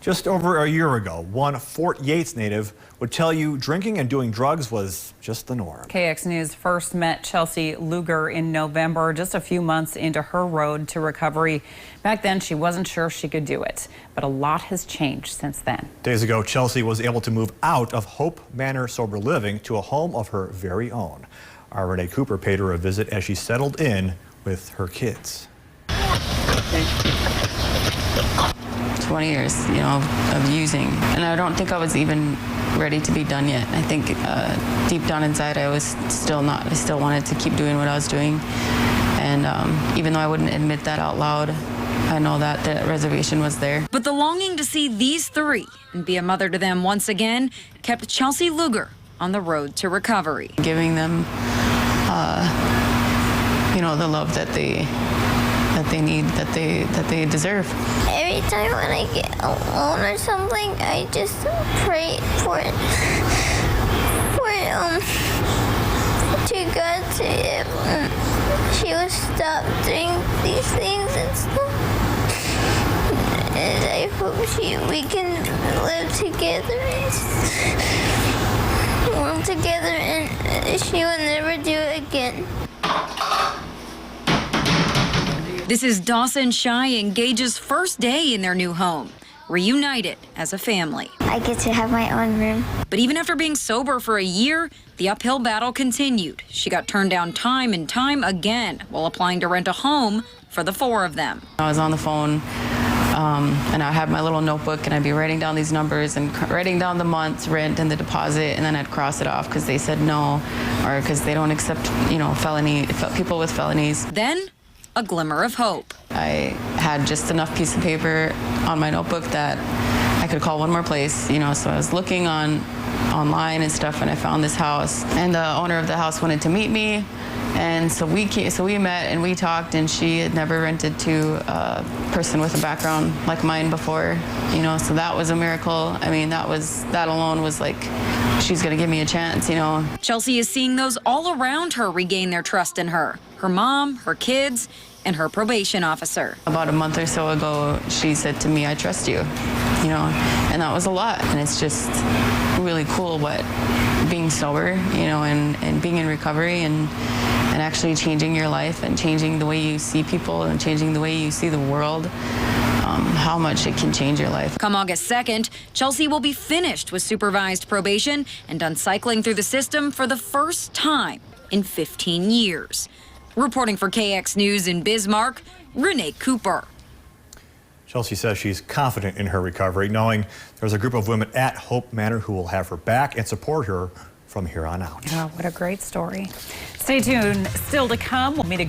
Just over a year ago, one Fort Yates native would tell you drinking and doing drugs was just the norm. KX News first met Chelsea Luger in November, just a few months into her road to recovery. Back then, she wasn't sure she could do it, but a lot has changed since then. Days ago, Chelsea was able to move out of Hope Manor Sober Living to a home of her very own. Our Renee Cooper paid her a visit as she settled in with her kids. 20 years, of using. And I don't think I was even ready to be done yet. I think deep down inside, I still wanted to keep doing what I was doing. And even though I wouldn't admit that out loud, I know that the reservation was there. But the longing to see these three and be a mother to them once again kept Chelsea Luger on the road to recovery. Giving them, the love that they need, that they deserve. Every time when I get alone or something, I just pray to God she will stop doing these things and stuff. And I hope we can live together and work together, and she will never do it again. This is Dawson Shy and Gage's first day in their new home, reunited as a family. I get to have my own room. But even after being sober for a year, the uphill battle continued. She got turned down time and time again while applying to rent a home for the four of them. I was on the phone and I had my little notebook and I'd be writing down these numbers and writing down the month's rent and the deposit, and then I'd cross it off because they said no, or because they don't accept, people with felonies. Then a glimmer of hope. I had just enough piece of paper on my notebook that I could call one more place, so I was looking online and stuff, and I found this house, and the owner of the house wanted to meet me, and so we met and we talked, and she had never rented to a person with a background like mine before, so that was a miracle. I mean, that alone was like, she's gonna give me a chance, Chelsea is seeing those all around her regain their trust in her. Her mom, her kids, and her probation officer. About a month or so ago, she said to me, "I trust you," and that was a lot. And it's just really cool what being sober, and being in recovery and actually changing your life and changing the way you see people and changing the way you see the world, how much it can change your life. Come August 2nd, Chelsea will be finished with supervised probation and done cycling through the system for the first time in 15 years. Reporting for KX News in Bismarck, Renee Cooper. Chelsea says she's confident in her recovery, knowing there's a group of women at Hope Manor who will have her back and support her from here on out. Oh, what a great story. Stay tuned. Still to come, we'll meet a